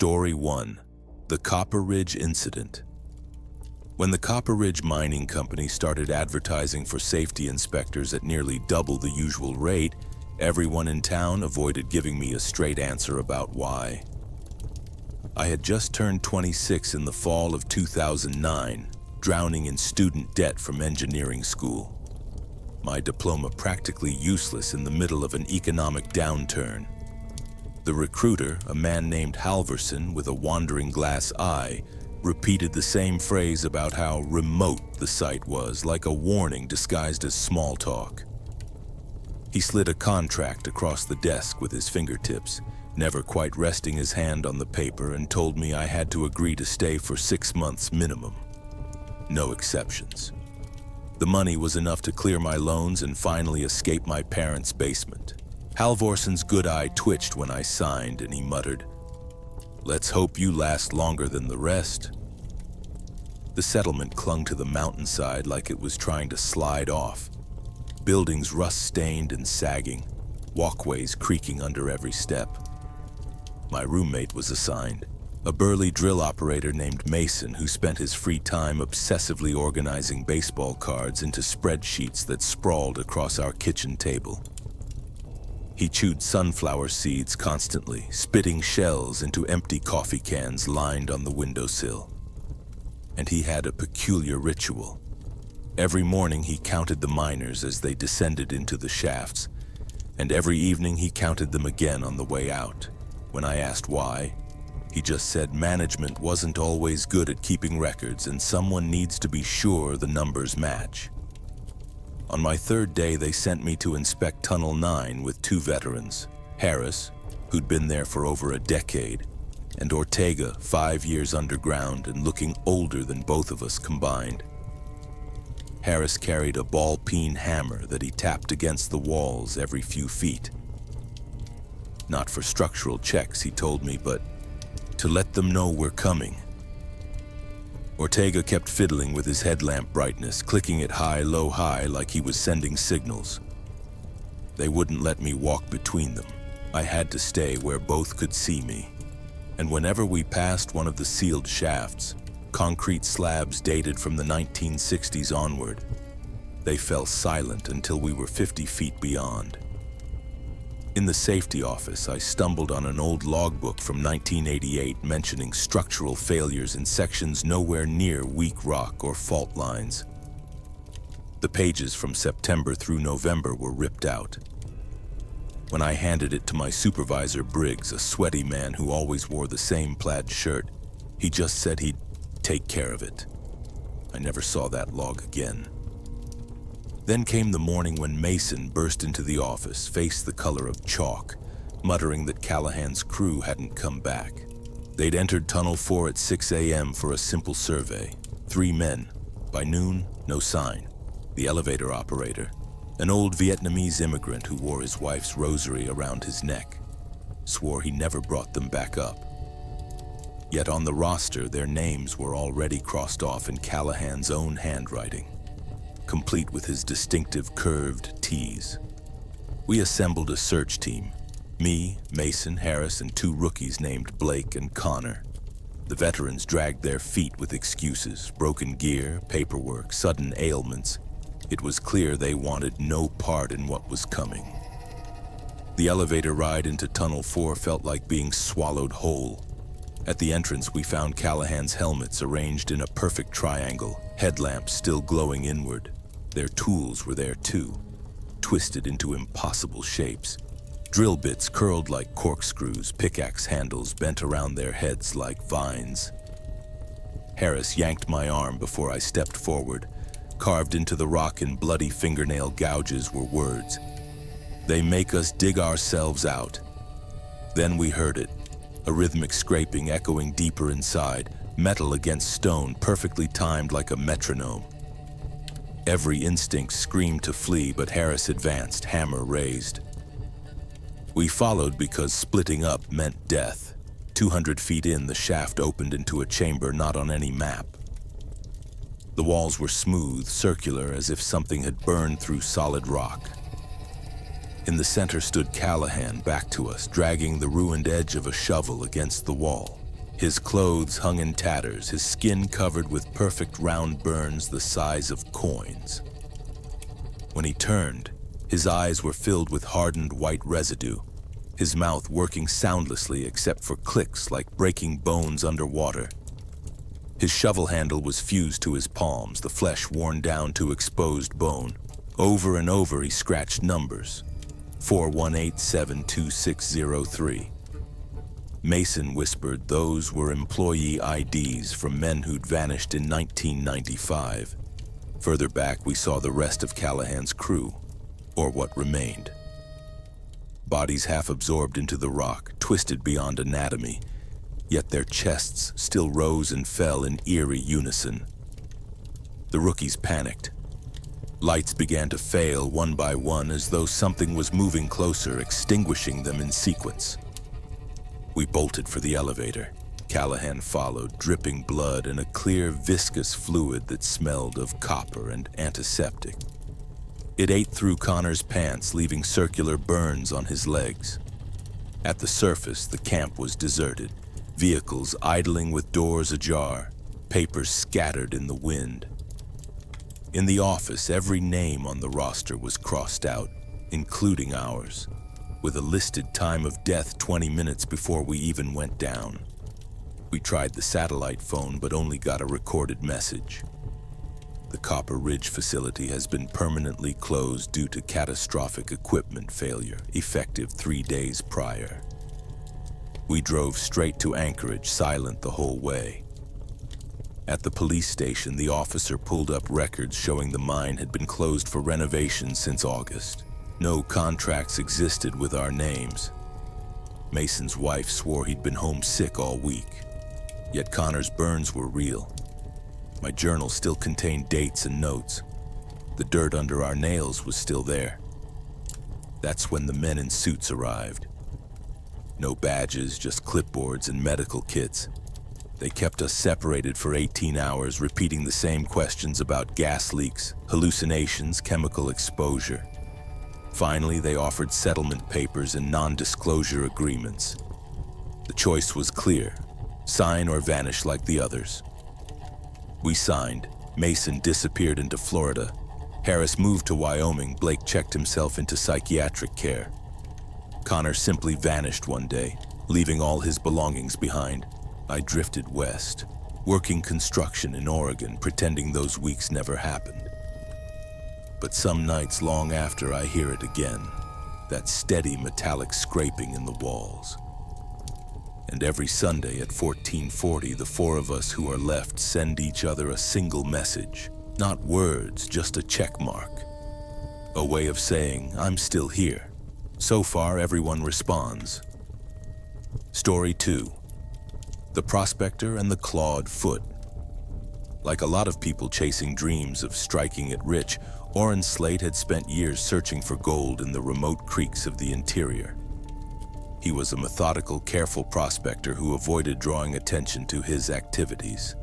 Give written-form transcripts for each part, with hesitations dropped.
Story 1. The Copper Ridge Incident. When the Copper Ridge Mining Company started advertising for safety inspectors at nearly double the usual rate, everyone in town avoided giving me a straight answer about why. I had just turned 26 in the fall of 2009, drowning in student debt from engineering school. My diploma practically useless in the middle of an economic downturn. The recruiter, a man named Halverson with a wandering glass eye, repeated the same phrase about how remote the site was, like a warning disguised as small talk. He slid a contract across the desk with his fingertips, never quite resting his hand on the paper, and told me I had to agree to stay for 6 months minimum. No exceptions. The money was enough to clear my loans and finally escape my parents' basement. Halvorson's good eye twitched when I signed, and he muttered, "Let's hope you last longer than the rest." The settlement clung to the mountainside like it was trying to slide off. Buildings rust-stained and sagging, walkways creaking under every step. My roommate was assigned, a burly drill operator named Mason who spent his free time obsessively organizing baseball cards into spreadsheets that sprawled across our kitchen table. He chewed sunflower seeds constantly, spitting shells into empty coffee cans lined on the windowsill. And he had a peculiar ritual. Every morning he counted the miners as they descended into the shafts, and every evening he counted them again on the way out. When I asked why, he just said management wasn't always good at keeping records and someone needs to be sure the numbers match. On my third day, they sent me to inspect Tunnel 9 with 2 veterans, Harris, who'd been there for over a decade, and Ortega, 5 years underground and looking older than both of us combined. Harris carried a ball-peen hammer that he tapped against the walls every few feet. Not for structural checks, he told me, but to let them know we're coming. Ortega kept fiddling with his headlamp brightness, clicking it high, low, high, like he was sending signals. They wouldn't let me walk between them. I had to stay where both could see me. And whenever we passed one of the sealed shafts, concrete slabs dated from the 1960s onward, they fell silent until we were 50 feet beyond. In the safety office, I stumbled on an old logbook from 1988 mentioning structural failures in sections nowhere near weak rock or fault lines. The pages from September through November were ripped out. When I handed it to my supervisor, Briggs, a sweaty man who always wore the same plaid shirt, he just said he'd take care of it. I never saw that log again. Then came the morning when Mason burst into the office, face the color of chalk, muttering that Callahan's crew hadn't come back. They'd entered Tunnel 4 at 6 a.m. for a simple survey. 3 men. By noon, no sign. The elevator operator, an old Vietnamese immigrant who wore his wife's rosary around his neck, swore he never brought them back up. Yet on the roster, their names were already crossed off in Callahan's own handwriting, complete with his distinctive curved T's. We assembled a search team. Me, Mason, Harris, and 2 rookies named Blake and Connor. The veterans dragged their feet with excuses, broken gear, paperwork, sudden ailments. It was clear they wanted no part in what was coming. The elevator ride into Tunnel 4 felt like being swallowed whole. At the entrance, we found Callahan's helmets arranged in a perfect triangle, headlamps still glowing inward. Their tools were there too, twisted into impossible shapes. Drill bits curled like corkscrews, pickaxe handles bent around their heads like vines. Harris yanked my arm before I stepped forward. Carved into the rock in bloody fingernail gouges were words. "They make us dig ourselves out." Then we heard it, a rhythmic scraping echoing deeper inside, metal against stone, perfectly timed like a metronome. Every instinct screamed to flee, but Harris advanced, hammer raised. We followed because splitting up meant death. 200 feet in, the shaft opened into a chamber not on any map. The walls were smooth, circular, as if something had burned through solid rock. In the center stood Callahan, back to us, dragging the ruined edge of a shovel against the wall. His clothes hung in tatters, his skin covered with perfect round burns the size of coins. When he turned, his eyes were filled with hardened white residue, his mouth working soundlessly except for clicks like breaking bones underwater. His shovel handle was fused to his palms, the flesh worn down to exposed bone. Over and over he scratched numbers. 41872603. Mason whispered those were employee IDs from men who'd vanished in 1995. Further back, we saw the rest of Callahan's crew, or what remained. Bodies half absorbed into the rock, twisted beyond anatomy, yet their chests still rose and fell in eerie unison. The rookies panicked. Lights began to fail one by one as though something was moving closer, extinguishing them in sequence. We bolted for the elevator. Callahan followed, dripping blood and a clear, viscous fluid that smelled of copper and antiseptic. It ate through Connor's pants, leaving circular burns on his legs. At the surface, the camp was deserted, vehicles idling with doors ajar, papers scattered in the wind. In the office, every name on the roster was crossed out, including ours, with a listed time of death 20 minutes before we even went down. We tried the satellite phone, but only got a recorded message. The Copper Ridge facility has been permanently closed due to catastrophic equipment failure, effective 3 days prior. We drove straight to Anchorage, silent the whole way. At the police station, the officer pulled up records showing the mine had been closed for renovation since August. No contracts existed with our names. Mason's wife swore he'd been homesick all week, yet Connor's burns were real. My journal still contained dates and notes. The dirt under our nails was still there. That's when the men in suits arrived. No badges, just clipboards and medical kits. They kept us separated for 18 hours, repeating the same questions about gas leaks, hallucinations, chemical exposure. Finally, they offered settlement papers and non-disclosure agreements. The choice was clear: sign or vanish like the others. We signed. Mason disappeared into Florida. Harris moved to Wyoming. Blake checked himself into psychiatric care. Connor simply vanished one day, leaving all his belongings behind. I drifted west, working construction in Oregon, pretending those weeks never happened. But some nights long after, I hear it again, that steady metallic scraping in the walls. And every Sunday at 1440, the four of us who are left send each other a single message. Not words, just a check mark. A way of saying, I'm still here. So far, everyone responds. Story 2. The Prospector and the Clawed Foot. Like a lot of people chasing dreams of striking it rich, Orrin Slate had spent years searching for gold in the remote creeks of the interior. He was a methodical, careful prospector who avoided drawing attention to his activities.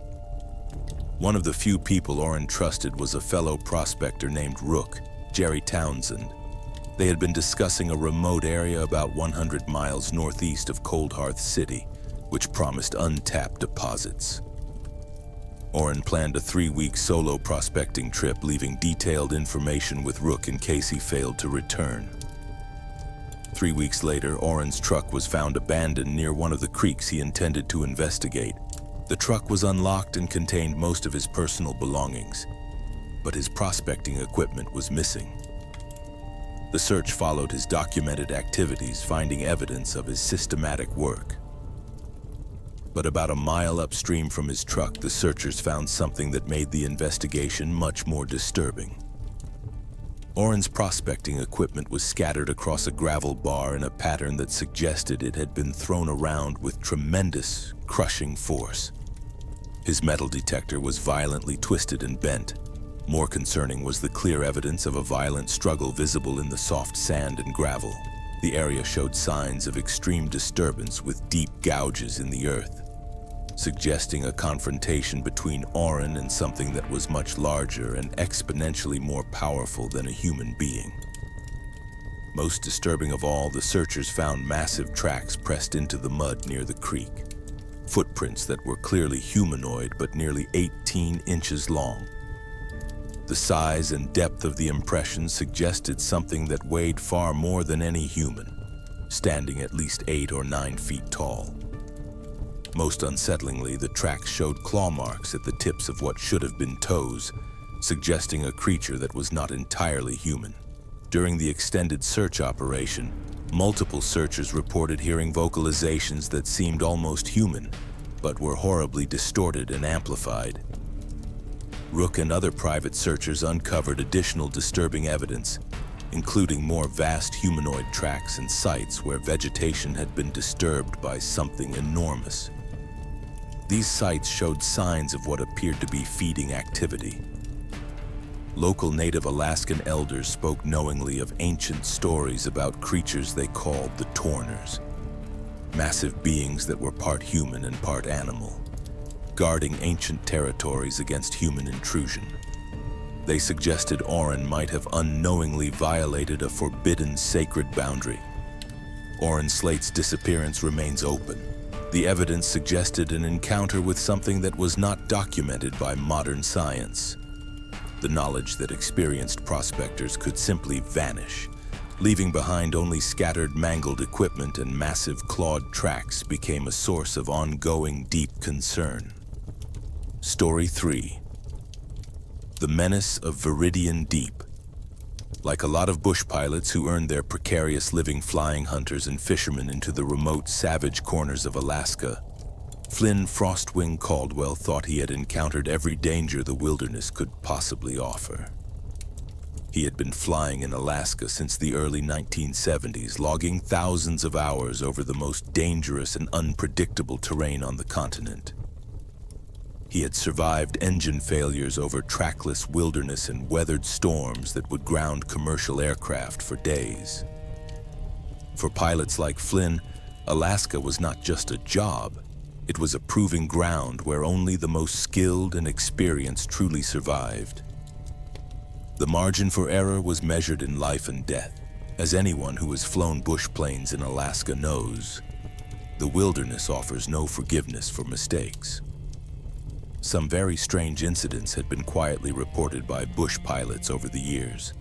One of the few people Orrin trusted was a fellow prospector named Rook, Jerry Townsend. They had been discussing a remote area about 100 miles northeast of Cold Hearth City, which promised untapped deposits. Orrin planned a 3-week solo prospecting trip, leaving detailed information with Rook in case he failed to return. 3 weeks later, Orrin's truck was found abandoned near one of the creeks he intended to investigate. The truck was unlocked and contained most of his personal belongings, but his prospecting equipment was missing. The search followed his documented activities, finding evidence of his systematic work. But about a mile upstream from his truck, the searchers found something that made the investigation much more disturbing. Orrin's prospecting equipment was scattered across a gravel bar in a pattern that suggested it had been thrown around with tremendous, crushing force. His metal detector was violently twisted and bent. More concerning was the clear evidence of a violent struggle visible in the soft sand and gravel. The area showed signs of extreme disturbance with deep gouges in the earth, suggesting a confrontation between Orrin and something that was much larger and exponentially more powerful than a human being. Most disturbing of all, the searchers found massive tracks pressed into the mud near the creek. footprints that were clearly humanoid but nearly 18 inches long. The size and depth of the impressions suggested something that weighed far more than any human, standing at least 8 or 9 feet tall. Most unsettlingly, the tracks showed claw marks at the tips of what should have been toes, suggesting a creature that was not entirely human. During the extended search operation, multiple searchers reported hearing vocalizations that seemed almost human, but were horribly distorted and amplified. Rook and other private searchers uncovered additional disturbing evidence, including more vast humanoid tracks and sites where vegetation had been disturbed by something enormous. These sites showed signs of what appeared to be feeding activity. Local native Alaskan elders spoke knowingly of ancient stories about creatures they called the Torners, massive beings that were part human and part animal, guarding ancient territories against human intrusion. They suggested Oren might have unknowingly violated a forbidden sacred boundary. Oren Slate's disappearance remains open. The evidence suggested an encounter with something that was not documented by modern science. The knowledge that experienced prospectors could simply vanish, leaving behind only scattered mangled equipment and massive clawed tracks, became a source of ongoing deep concern. Story 3. The Menace of Viridian Deep. Like a lot of bush pilots who earned their precarious living flying hunters and fishermen into the remote, savage corners of Alaska, Flynn Frostwing Caldwell thought he had encountered every danger the wilderness could possibly offer. He had been flying in Alaska since the early 1970s, logging thousands of hours over the most dangerous and unpredictable terrain on the continent. He had survived engine failures over trackless wilderness and weathered storms that would ground commercial aircraft for days. For pilots like Flynn, Alaska was not just a job. It was a proving ground where only the most skilled and experienced truly survived. The margin for error was measured in life and death. As anyone who has flown bush planes in Alaska knows, the wilderness offers no forgiveness for mistakes. Some very strange incidents had been quietly reported by bush pilots over the years,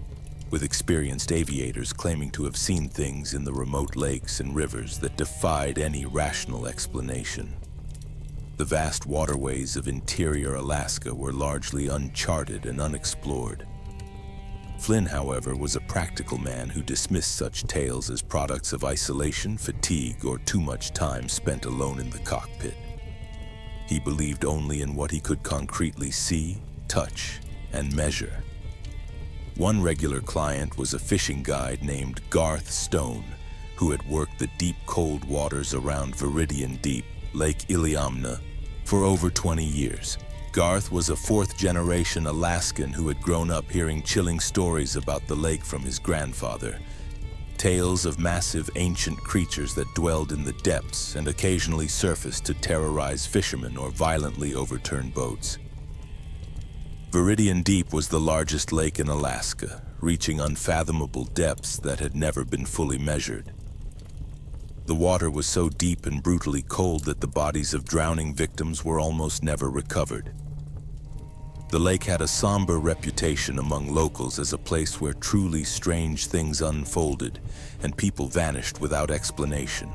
with experienced aviators claiming to have seen things in the remote lakes and rivers that defied any rational explanation. The vast waterways of interior Alaska were largely uncharted and unexplored. Flynn, however, was a practical man who dismissed such tales as products of isolation, fatigue, or too much time spent alone in the cockpit. He believed only in what he could concretely see, touch, and measure. One regular client was a fishing guide named Garth Stone, who had worked the deep, cold waters around Viridian Deep, Lake Iliamna, for over 20 years. Garth was a fourth-generation Alaskan who had grown up hearing chilling stories about the lake from his grandfather. Tales of massive ancient creatures that dwelled in the depths and occasionally surfaced to terrorize fishermen or violently overturn boats. Viridian Deep was the largest lake in Alaska, reaching unfathomable depths that had never been fully measured. The water was so deep and brutally cold that the bodies of drowning victims were almost never recovered. The lake had a somber reputation among locals as a place where truly strange things unfolded and people vanished without explanation.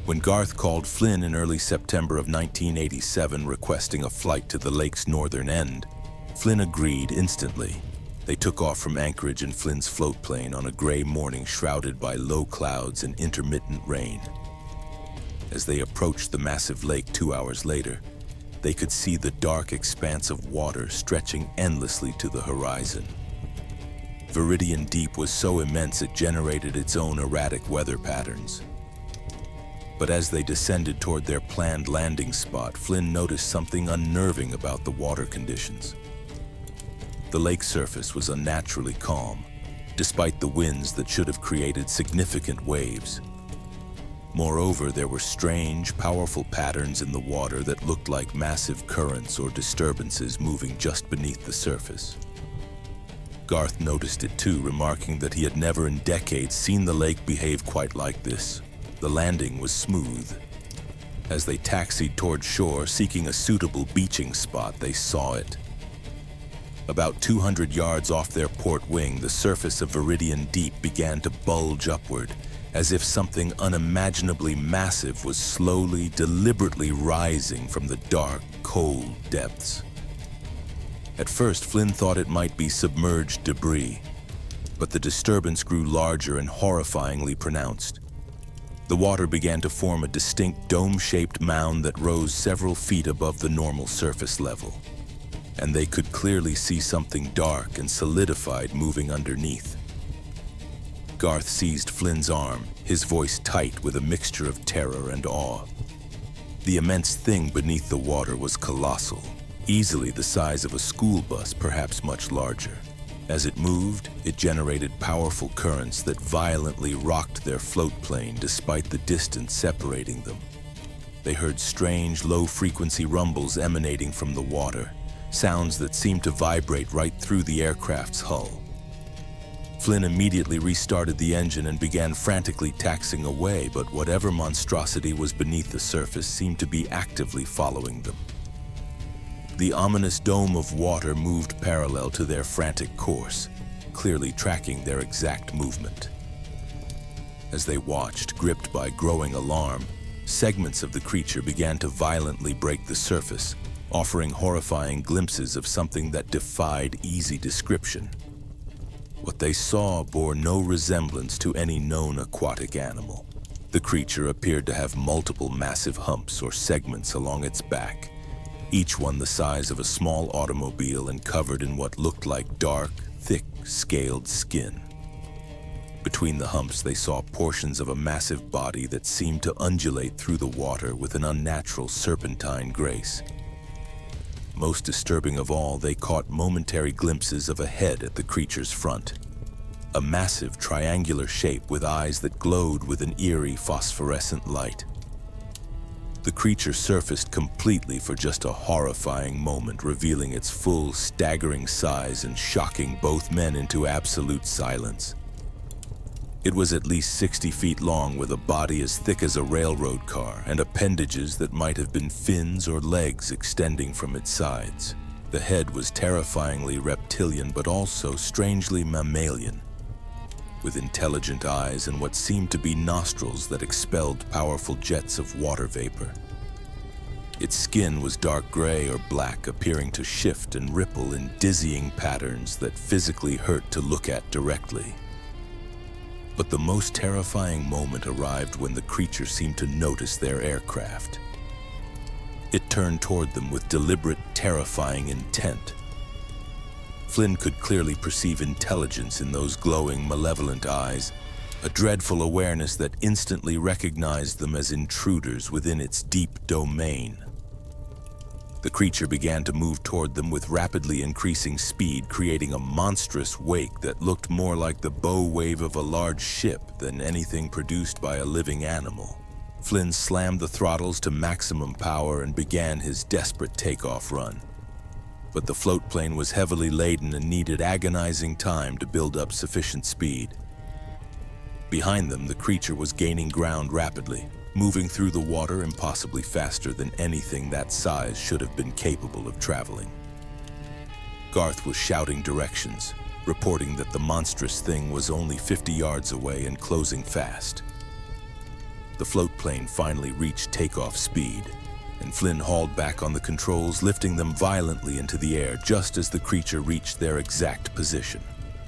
When Garth called Flynn in early September of 1987 requesting a flight to the lake's northern end, Flynn agreed instantly. They took off from Anchorage in Flynn's float plane on a gray morning shrouded by low clouds and intermittent rain. As they approached the massive lake 2 hours later, they could see the dark expanse of water stretching endlessly to the horizon. Viridian Deep was so immense it generated its own erratic weather patterns. But as they descended toward their planned landing spot, Flynn noticed something unnerving about the water conditions. The lake surface was unnaturally calm, despite the winds that should have created significant waves. Moreover, there were strange, powerful patterns in the water that looked like massive currents or disturbances moving just beneath the surface. Garth noticed it too, remarking that he had never in decades seen the lake behave quite like this. The landing was smooth. As they taxied toward shore, seeking a suitable beaching spot, they saw it. About 200 yards off their port wing, the surface of Viridian Deep began to bulge upward, as if something unimaginably massive was slowly, deliberately rising from the dark, cold depths. At first, Flynn thought it might be submerged debris, but the disturbance grew larger and horrifyingly pronounced. The water began to form a distinct dome-shaped mound that rose several feet above the normal surface level, and they could clearly see something dark and solidified moving underneath. Garth seized Flynn's arm, his voice tight with a mixture of terror and awe. The immense thing beneath the water was colossal, easily the size of a school bus, perhaps much larger. As it moved, it generated powerful currents that violently rocked their float plane despite the distance separating them. They heard strange, low-frequency rumbles emanating from the water, sounds that seemed to vibrate right through the aircraft's hull. Flynn immediately restarted the engine and began frantically taxiing away, but whatever monstrosity was beneath the surface seemed to be actively following them. The ominous dome of water moved parallel to their frantic course, clearly tracking their exact movement. As they watched, gripped by growing alarm, segments of the creature began to violently break the surface, offering horrifying glimpses of something that defied easy description. What they saw bore no resemblance to any known aquatic animal. The creature appeared to have multiple massive humps or segments along its back, each one the size of a small automobile and covered in what looked like dark, thick, scaled skin. Between the humps, they saw portions of a massive body that seemed to undulate through the water with an unnatural serpentine grace. Most disturbing of all, they caught momentary glimpses of a head at the creature's front, a massive triangular shape with eyes that glowed with an eerie phosphorescent light. The creature surfaced completely for just a horrifying moment, revealing its full, staggering size and shocking both men into absolute silence. It was at least 60 feet long, with a body as thick as a railroad car and appendages that might have been fins or legs extending from its sides. The head was terrifyingly reptilian but also strangely mammalian, with intelligent eyes and what seemed to be nostrils that expelled powerful jets of water vapor. Its skin was dark gray or black, appearing to shift and ripple in dizzying patterns that physically hurt to look at directly. But the most terrifying moment arrived when the creature seemed to notice their aircraft. It turned toward them with deliberate, terrifying intent. Flynn could clearly perceive intelligence in those glowing, malevolent eyes, a dreadful awareness that instantly recognized them as intruders within its deep domain. The creature began to move toward them with rapidly increasing speed, creating a monstrous wake that looked more like the bow wave of a large ship than anything produced by a living animal. Flynn slammed the throttles to maximum power and began his desperate takeoff run. But the float plane was heavily laden and needed agonizing time to build up sufficient speed. Behind them, the creature was gaining ground rapidly, moving through the water impossibly faster than anything that size should have been capable of traveling. Garth was shouting directions, reporting that the monstrous thing was only 50 yards away and closing fast. The float plane finally reached takeoff speed, and Flynn hauled back on the controls, lifting them violently into the air just as the creature reached their exact position.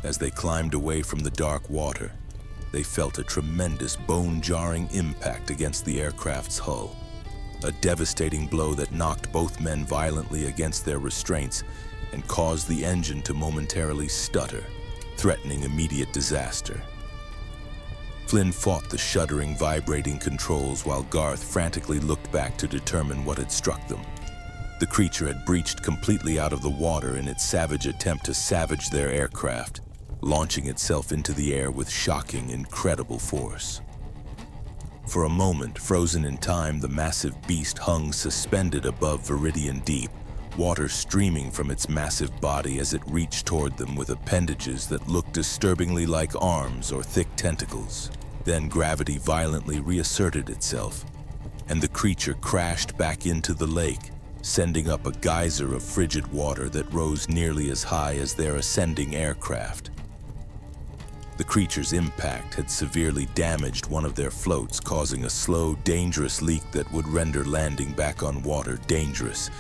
As they climbed away from the dark water, they felt a tremendous bone-jarring impact against the aircraft's hull, a devastating blow that knocked both men violently against their restraints and caused the engine to momentarily stutter, threatening immediate disaster. Flynn fought the shuddering, vibrating controls while Garth frantically looked back to determine what had struck them. The creature had breached completely out of the water in its savage attempt to savage their aircraft, launching itself into the air with shocking, incredible force. For a moment, frozen in time, the massive beast hung suspended above Viridian Deep, water streaming from its massive body as it reached toward them with appendages that looked disturbingly like arms or thick tentacles. Then gravity violently reasserted itself, and the creature crashed back into the lake, sending up a geyser of frigid water that rose nearly as high as their ascending aircraft. The creature's impact had severely damaged one of their floats, causing a slow, dangerous leak that would render landing back on water dangerous,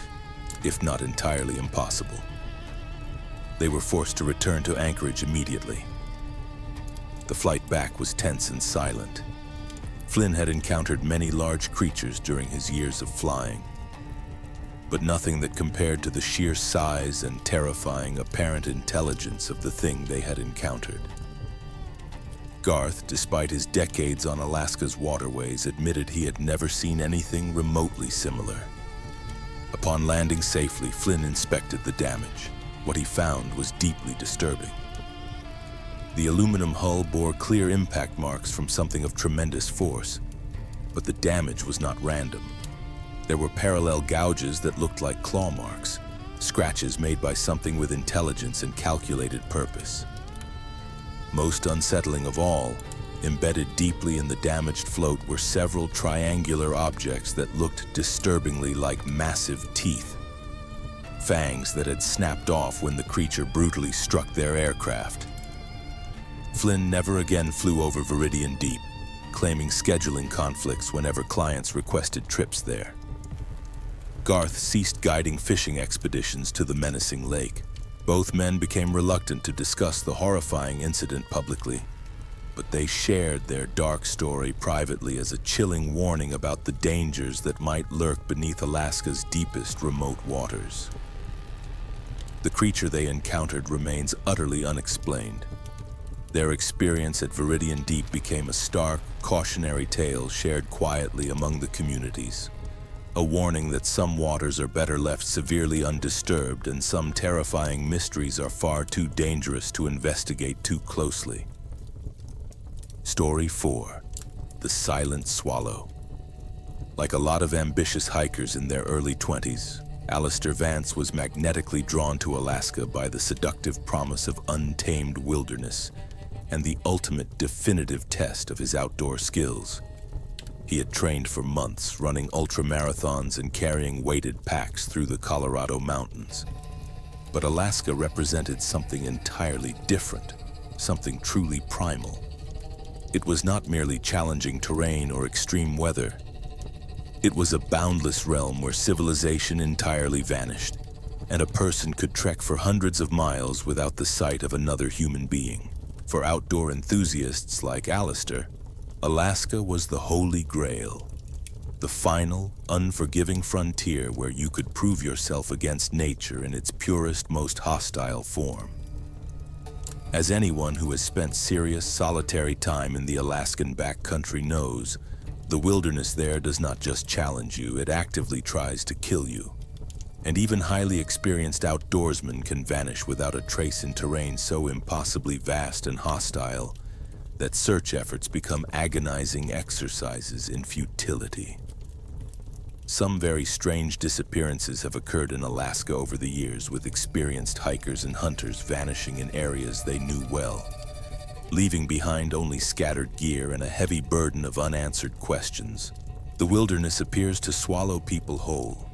if not entirely impossible. They were forced to return to anchorage immediately. The flight back was tense and silent. Flynn had encountered many large creatures during his years of flying, but nothing that compared to the sheer size and terrifying apparent intelligence of the thing they had encountered. Garth, despite his decades on Alaska's waterways, admitted he had never seen anything remotely similar. Upon landing safely, Flynn inspected the damage. What he found was deeply disturbing. The aluminum hull bore clear impact marks from something of tremendous force, but the damage was not random. There were parallel gouges that looked like claw marks, scratches made by something with intelligence and calculated purpose. Most unsettling of all, embedded deeply in the damaged float were several triangular objects that looked disturbingly like massive teeth. Fangs that had snapped off when the creature brutally struck their aircraft. Flynn never again flew over Viridian Deep, claiming scheduling conflicts whenever clients requested trips there. Garth ceased guiding fishing expeditions to the menacing lake. Both men became reluctant to discuss the horrifying incident publicly, but they shared their dark story privately as a chilling warning about the dangers that might lurk beneath Alaska's deepest remote waters. The creature they encountered remains utterly unexplained. Their experience at Viridian Deep became a stark, cautionary tale shared quietly among the communities. A warning that some waters are better left severely undisturbed and some terrifying mysteries are far too dangerous to investigate too closely. Story 4. The Silent Swallow. Like a lot of ambitious hikers in their early 20s, Alistair Vance was magnetically drawn to Alaska by the seductive promise of untamed wilderness and the ultimate definitive test of his outdoor skills. He had trained for months, running ultramarathons and carrying weighted packs through the Colorado mountains. But Alaska represented something entirely different, something truly primal. It was not merely challenging terrain or extreme weather. It was a boundless realm where civilization entirely vanished, and a person could trek for hundreds of miles without the sight of another human being. For outdoor enthusiasts like Alistair, Alaska was the holy grail, the final, unforgiving frontier where you could prove yourself against nature in its purest, most hostile form. As anyone who has spent serious, solitary time in the Alaskan backcountry knows, the wilderness there does not just challenge you, it actively tries to kill you. And even highly experienced outdoorsmen can vanish without a trace in terrain so impossibly vast and hostile that search efforts become agonizing exercises in futility. Some very strange disappearances have occurred in Alaska over the years, with experienced hikers and hunters vanishing in areas they knew well, leaving behind only scattered gear and a heavy burden of unanswered questions. The wilderness appears to swallow people whole,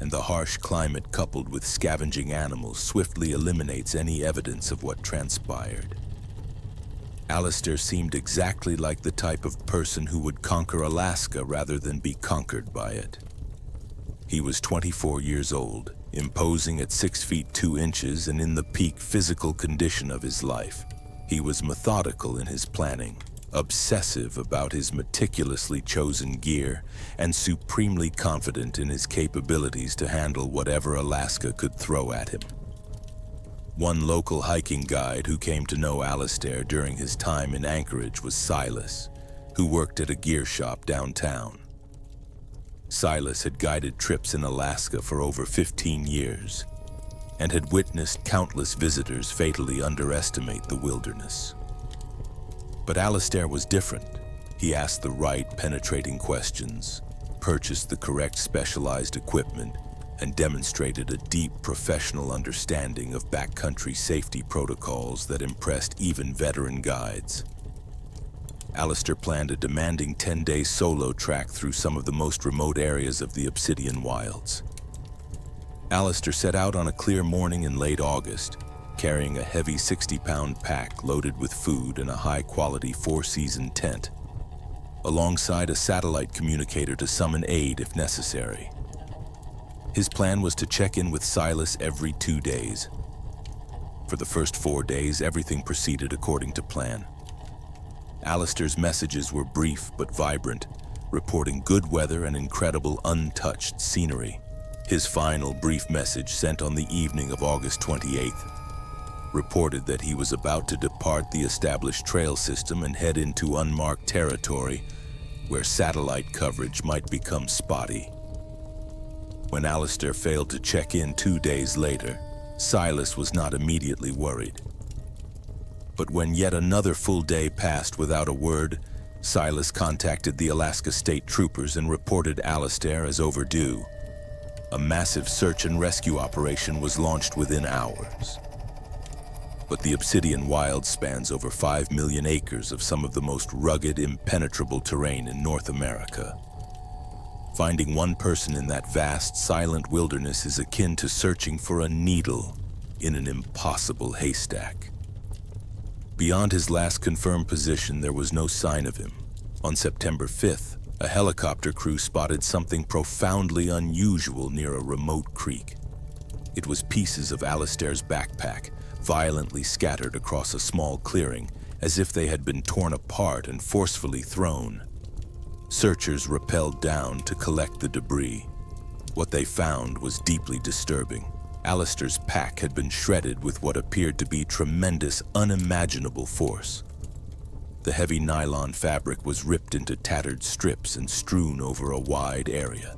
and the harsh climate coupled with scavenging animals swiftly eliminates any evidence of what transpired. Alistair seemed exactly like the type of person who would conquer Alaska rather than be conquered by it. He was 24 years old, imposing at 6 feet 2 inches and in the peak physical condition of his life. He was methodical in his planning, obsessive about his meticulously chosen gear, and supremely confident in his capabilities to handle whatever Alaska could throw at him. One local hiking guide who came to know Alistair during his time in Anchorage was Silas, who worked at a gear shop downtown. Silas had guided trips in Alaska for over 15 years and had witnessed countless visitors fatally underestimate the wilderness. But Alistair was different. He asked the right, penetrating questions, purchased the correct specialized equipment, and demonstrated a deep professional understanding of backcountry safety protocols that impressed even veteran guides. Alistair planned a demanding 10-day solo track through some of the most remote areas of the Obsidian Wilds. Alistair set out on a clear morning in late August, carrying a heavy 60-pound pack loaded with food and a high-quality four-season tent, alongside a satellite communicator to summon aid if necessary. His plan was to check in with Silas every 2 days. For the first 4 days, everything proceeded according to plan. Alistair's messages were brief but vibrant, reporting good weather and incredible untouched scenery. His final brief message, sent on the evening of August 28th, reported that he was about to depart the established trail system and head into unmarked territory where satellite coverage might become spotty. When Alistair failed to check in 2 days later, Silas was not immediately worried. But when yet another full day passed without a word, Silas contacted the Alaska State Troopers and reported Alistair as overdue. A massive search and rescue operation was launched within hours. But the Obsidian Wild spans over 5 million acres of some of the most rugged, impenetrable terrain in North America. Finding one person in that vast, silent wilderness is akin to searching for a needle in an impossible haystack. Beyond his last confirmed position, there was no sign of him. On September 5th, a helicopter crew spotted something profoundly unusual near a remote creek. It was pieces of Alistair's backpack, violently scattered across a small clearing, as if they had been torn apart and forcefully thrown. Searchers rappelled down to collect the debris. What they found was deeply disturbing. Alistair's pack had been shredded with what appeared to be tremendous, unimaginable force. The heavy nylon fabric was ripped into tattered strips and strewn over a wide area.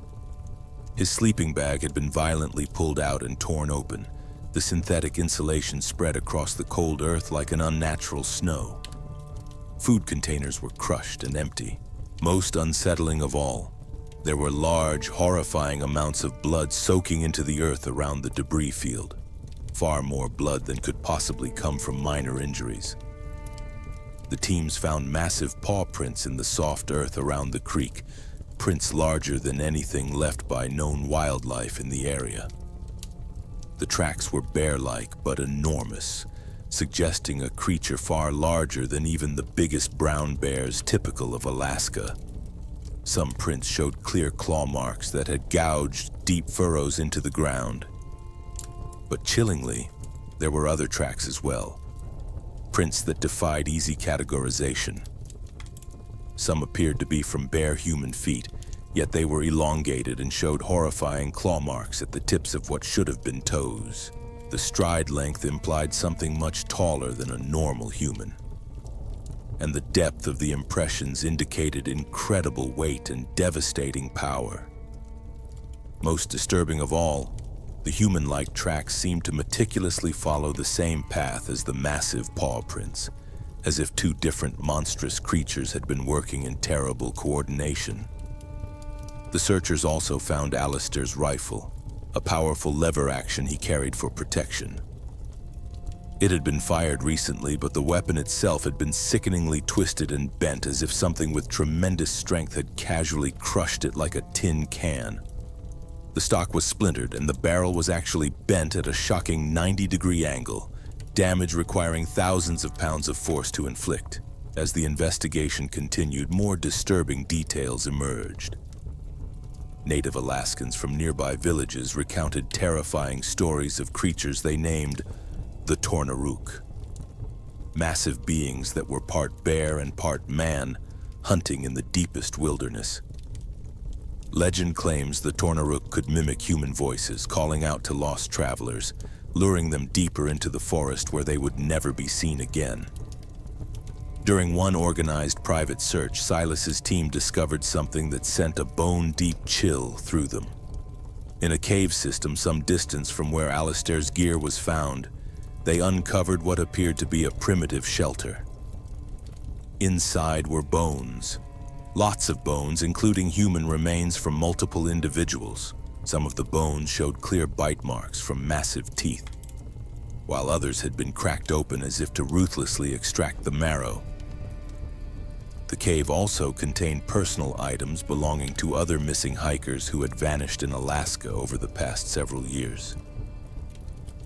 His sleeping bag had been violently pulled out and torn open. The synthetic insulation spread across the cold earth like an unnatural snow. Food containers were crushed and empty. Most unsettling of all, there were large, horrifying amounts of blood soaking into the earth around the debris field. Far more blood than could possibly come from minor injuries. The teams found massive paw prints in the soft earth around the creek, prints larger than anything left by known wildlife in the area. The tracks were bear-like but enormous, suggesting a creature far larger than even the biggest brown bears typical of Alaska. Some prints showed clear claw marks that had gouged deep furrows into the ground. But chillingly, there were other tracks as well, prints that defied easy categorization. Some appeared to be from bare human feet, yet they were elongated and showed horrifying claw marks at the tips of what should have been toes. The stride length implied something much taller than a normal human. And the depth of the impressions indicated incredible weight and devastating power. Most disturbing of all, the human-like tracks seemed to meticulously follow the same path as the massive paw prints, as if two different monstrous creatures had been working in terrible coordination. The searchers also found Alistair's rifle, a powerful lever action he carried for protection. It had been fired recently, but the weapon itself had been sickeningly twisted and bent, as if something with tremendous strength had casually crushed it like a tin can. The stock was splintered, and the barrel was actually bent at a shocking 90-degree angle, damage requiring thousands of pounds of force to inflict. As the investigation continued, more disturbing details emerged. Native Alaskans from nearby villages recounted terrifying stories of creatures they named the Tornaruk. Massive beings that were part bear and part man, hunting in the deepest wilderness. Legend claims the Tornaruk could mimic human voices, calling out to lost travelers, luring them deeper into the forest where they would never be seen again. During one organized private search, Silas's team discovered something that sent a bone-deep chill through them. In a cave system some distance from where Alistair's gear was found, they uncovered what appeared to be a primitive shelter. Inside were bones. Lots of bones, including human remains from multiple individuals. Some of the bones showed clear bite marks from massive teeth, while others had been cracked open as if to ruthlessly extract the marrow. The cave also contained personal items belonging to other missing hikers who had vanished in Alaska over the past several years.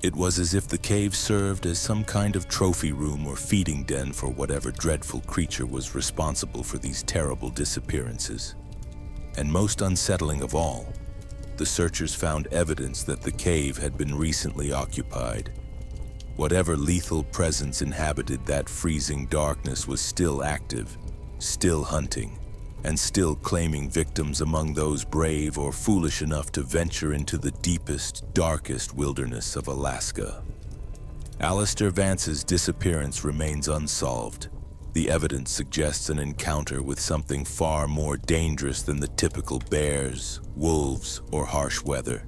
It was as if the cave served as some kind of trophy room or feeding den for whatever dreadful creature was responsible for these terrible disappearances. And most unsettling of all, the searchers found evidence that the cave had been recently occupied. Whatever lethal presence inhabited that freezing darkness was still active, still hunting, and still claiming victims among those brave or foolish enough to venture into the deepest, darkest wilderness of Alaska. Alistair Vance's disappearance remains unsolved. The evidence suggests an encounter with something far more dangerous than the typical bears, wolves, or harsh weather.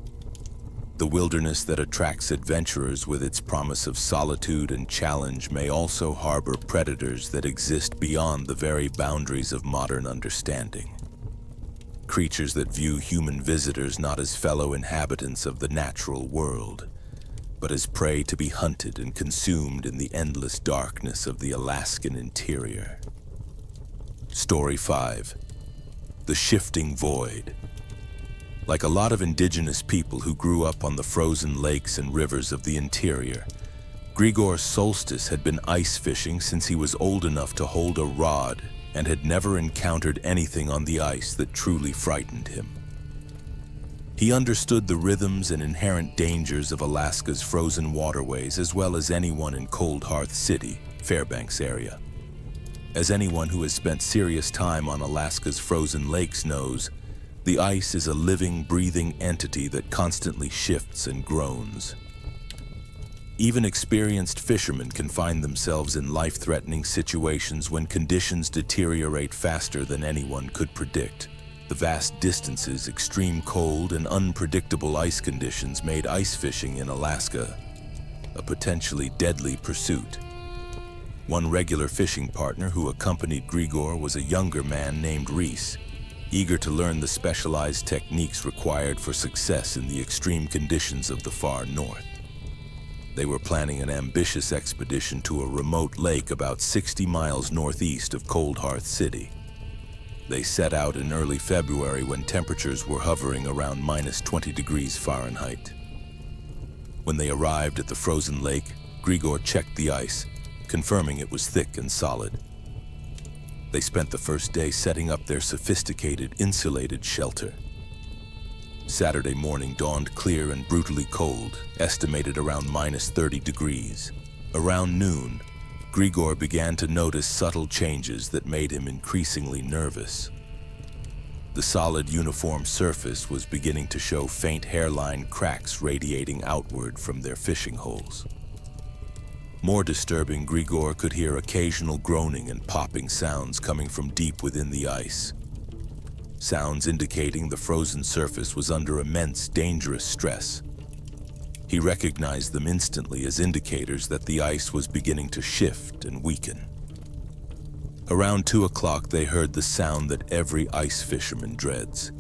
The wilderness that attracts adventurers with its promise of solitude and challenge may also harbor predators that exist beyond the very boundaries of modern understanding. Creatures that view human visitors not as fellow inhabitants of the natural world, but as prey to be hunted and consumed in the endless darkness of the Alaskan interior. Story 5. The Shifting Void. Like a lot of indigenous people who grew up on the frozen lakes and rivers of the interior, Grigor Solstice had been ice fishing since he was old enough to hold a rod and had never encountered anything on the ice that truly frightened him. He understood the rhythms and inherent dangers of Alaska's frozen waterways as well as anyone in Cold Hearth City, Fairbanks area. As anyone who has spent serious time on Alaska's frozen lakes knows, the ice is a living, breathing entity that constantly shifts and groans. Even experienced fishermen can find themselves in life-threatening situations when conditions deteriorate faster than anyone could predict. The vast distances, extreme cold, and unpredictable ice conditions made ice fishing in Alaska a potentially deadly pursuit. One regular fishing partner who accompanied Grigor was a younger man named Reese, eager to learn the specialized techniques required for success in the extreme conditions of the far north. They were planning an ambitious expedition to a remote lake about 60 miles northeast of Cold Hearth City. They set out in early February when temperatures were hovering around -20 degrees Fahrenheit. When they arrived at the frozen lake, Grigor checked the ice, confirming it was thick and solid. They spent the first day setting up their sophisticated, insulated shelter. Saturday morning dawned clear and brutally cold, estimated around -30 degrees. Around noon, Grigor began to notice subtle changes that made him increasingly nervous. The solid, uniform surface was beginning to show faint hairline cracks radiating outward from their fishing holes. More disturbing, Grigor could hear occasional groaning and popping sounds coming from deep within the ice. Sounds indicating the frozen surface was under immense, dangerous stress. He recognized them instantly as indicators that the ice was beginning to shift and weaken. Around 2 o'clock, they heard the sound that every ice fisherman dreads: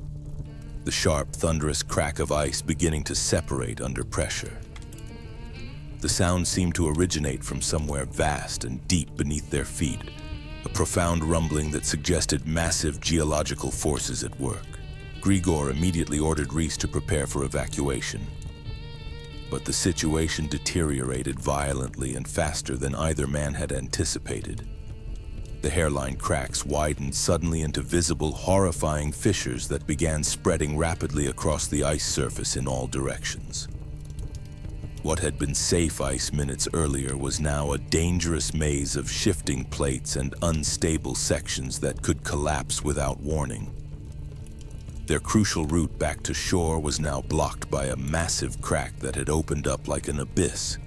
the sharp, thunderous crack of ice beginning to separate under pressure. The sound seemed to originate from somewhere vast and deep beneath their feet, a profound rumbling that suggested massive geological forces at work. Grigor immediately ordered Reese to prepare for evacuation. But the situation deteriorated violently and faster than either man had anticipated. The hairline cracks widened suddenly into visible, horrifying fissures that began spreading rapidly across the ice surface in all directions. What had been safe ice minutes earlier was now a dangerous maze of shifting plates and unstable sections that could collapse without warning. Their crucial route back to shore was now blocked by a massive crack that had opened up like an abyss.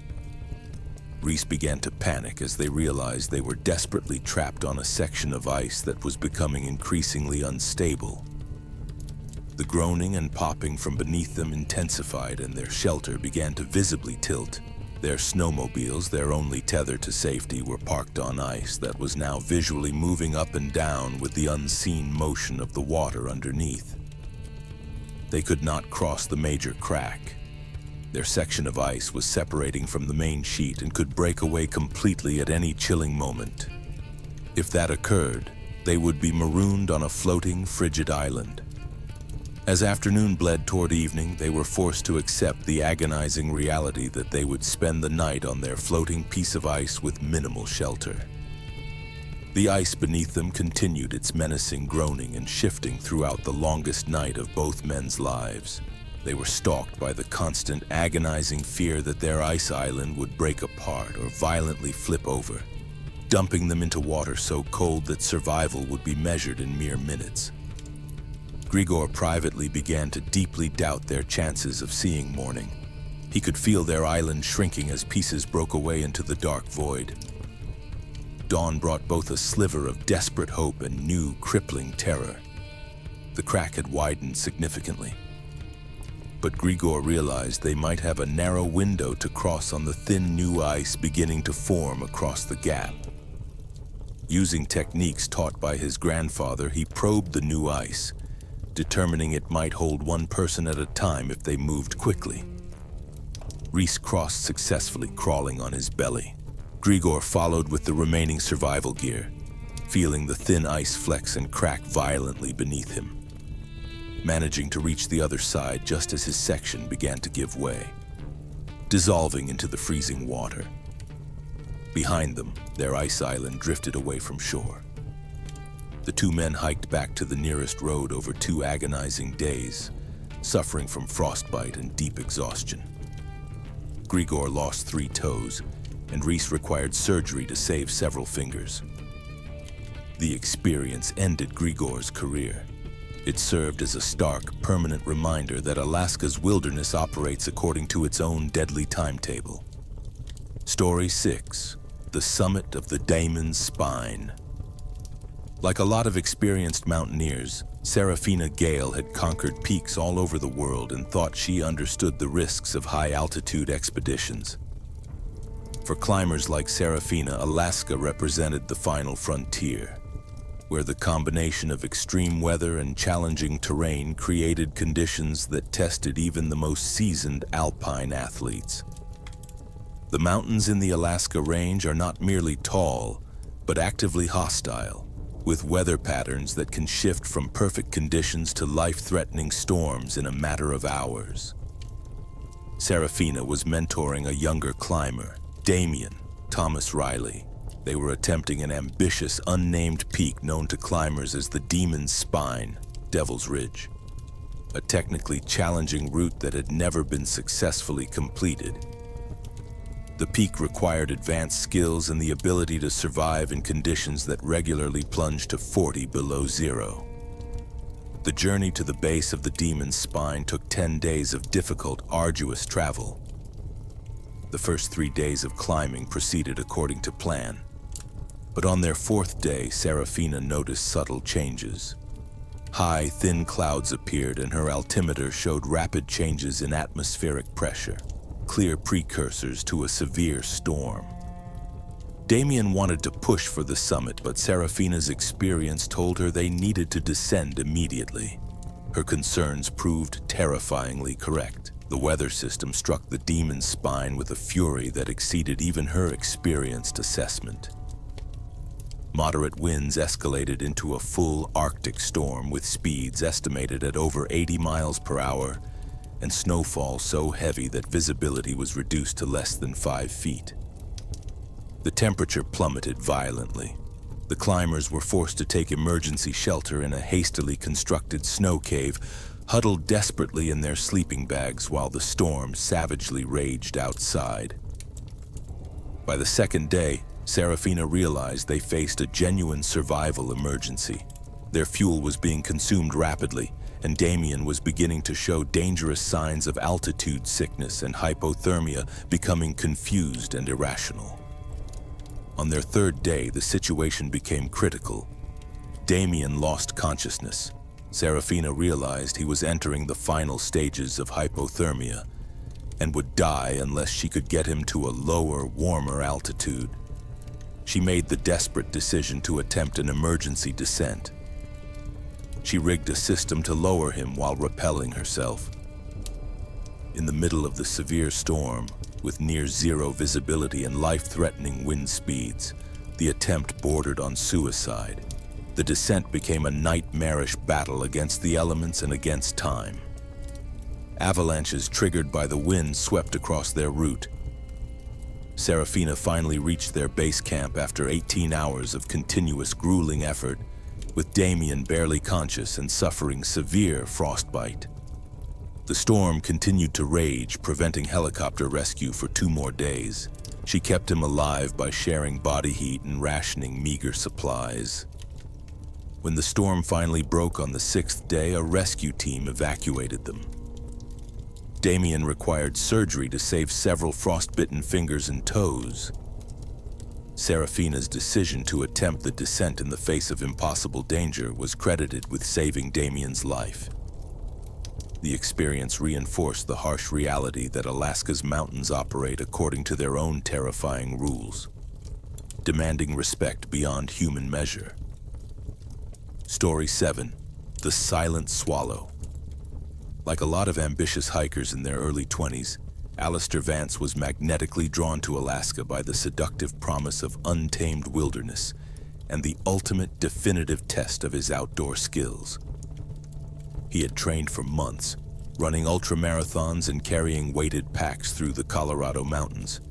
Reese began to panic as they realized they were desperately trapped on a section of ice that was becoming increasingly unstable. The groaning and popping from beneath them intensified, and their shelter began to visibly tilt. Their snowmobiles, their only tether to safety, were parked on ice that was now visually moving up and down with the unseen motion of the water underneath. They could not cross the major crack. Their section of ice was separating from the main sheet and could break away completely at any chilling moment. If that occurred, They would be marooned on a floating, frigid island. As afternoon bled toward evening, they were forced to accept the agonizing reality that they would spend the night on their floating piece of ice with minimal shelter. The ice beneath them continued its menacing groaning and shifting throughout the longest night of both men's lives. They were stalked by the constant, agonizing fear that their ice island would break apart or violently flip over, dumping them into water so cold that survival would be measured in mere minutes. Grigor privately began to deeply doubt their chances of seeing morning. He could feel their island shrinking as pieces broke away into the dark void. Dawn brought both a sliver of desperate hope and new, crippling terror. The crack had widened significantly, but Grigor realized they might have a narrow window to cross on the thin new ice beginning to form across the gap. Using techniques taught by his grandfather, he probed the new ice, determining it might hold one person at a time if they moved quickly. Reese crossed successfully, crawling on his belly. Grigor followed with the remaining survival gear, feeling the thin ice flex and crack violently beneath him, managing to reach the other side just as his section began to give way, dissolving into the freezing water. Behind them, their ice island drifted away from shore. The two men hiked back to the nearest road over 2 agonizing days, suffering from frostbite and deep exhaustion. Grigor lost 3 toes, and Reese required surgery to save several fingers. The experience ended Grigor's career. It served as a stark, permanent reminder that Alaska's wilderness operates according to its own deadly timetable. Story 6: The Summit of the Damon's Spine. Like a lot of experienced mountaineers, Serafina Gale had conquered peaks all over the world and thought she understood the risks of high-altitude expeditions. For climbers like Serafina, Alaska represented the final frontier, where the combination of extreme weather and challenging terrain created conditions that tested even the most seasoned alpine athletes. The mountains in the Alaska Range are not merely tall, but actively hostile, with weather patterns that can shift from perfect conditions to life-threatening storms in a matter of hours. Serafina was mentoring a younger climber, Damien Thomas Riley. They were attempting an ambitious, unnamed peak known to climbers as the Demon's Spine, Devil's Ridge, a technically challenging route that had never been successfully completed. The peak required advanced skills and the ability to survive in conditions that regularly plunged to 40 below zero. The journey to the base of the Demon's Spine took 10 days of difficult, arduous travel. The first 3 days of climbing proceeded according to plan, but on their 4th day, Serafina noticed subtle changes. High, thin clouds appeared and her altimeter showed rapid changes in atmospheric pressure, clear precursors to a severe storm. Damien wanted to push for the summit, but Serafina's experience told her they needed to descend immediately. Her concerns proved terrifyingly correct. The weather system struck the Demon's Spine with a fury that exceeded even her experienced assessment. Moderate winds escalated into a full Arctic storm with speeds estimated at over 80 miles per hour, and snowfall so heavy that visibility was reduced to less than 5 feet. The temperature plummeted violently. The climbers were forced to take emergency shelter in a hastily constructed snow cave, huddled desperately in their sleeping bags while the storm savagely raged outside. By the 2nd day, Serafina realized they faced a genuine survival emergency. Their fuel was being consumed rapidly, and Damien was beginning to show dangerous signs of altitude sickness and hypothermia, becoming confused and irrational. On their 3rd day, the situation became critical. Damien lost consciousness. Serafina realized he was entering the final stages of hypothermia and would die unless she could get him to a lower, warmer altitude. She made the desperate decision to attempt an emergency descent. She rigged a system to lower him while rappelling herself. In the middle of the severe storm, with near-zero visibility and life-threatening wind speeds, the attempt bordered on suicide. The descent became a nightmarish battle against the elements and against time. Avalanches triggered by the wind swept across their route. Serafina finally reached their base camp after 18 hours of continuous grueling effort, with Damien barely conscious and suffering severe frostbite. The storm continued to rage, preventing helicopter rescue for 2 more days. She kept him alive by sharing body heat and rationing meager supplies. When the storm finally broke on the 6th day, a rescue team evacuated them. Damien required surgery to save several frostbitten fingers and toes. Serafina's decision to attempt the descent in the face of impossible danger was credited with saving Damien's life. The experience reinforced the harsh reality that Alaska's mountains operate according to their own terrifying rules, demanding respect beyond human measure. Story 7. The Silent Swallow. Like a lot of ambitious hikers in their early 20s, Alistair Vance was magnetically drawn to Alaska by the seductive promise of untamed wilderness and the ultimate definitive test of his outdoor skills. He had trained for months, running ultramarathons and carrying weighted packs through the Colorado mountains.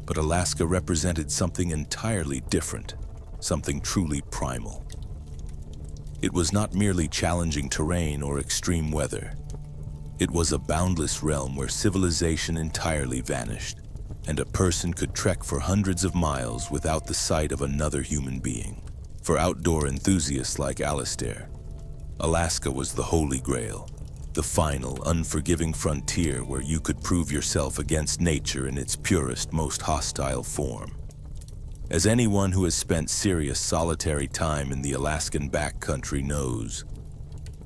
But Alaska represented something entirely different, something truly primal. It was not merely challenging terrain or extreme weather. It was a boundless realm where civilization entirely vanished, and a person could trek for hundreds of miles without the sight of another human being. For outdoor enthusiasts like Alistair, Alaska was the holy grail, the final, unforgiving frontier where you could prove yourself against nature in its purest, most hostile form. As anyone who has spent serious solitary time in the Alaskan backcountry knows,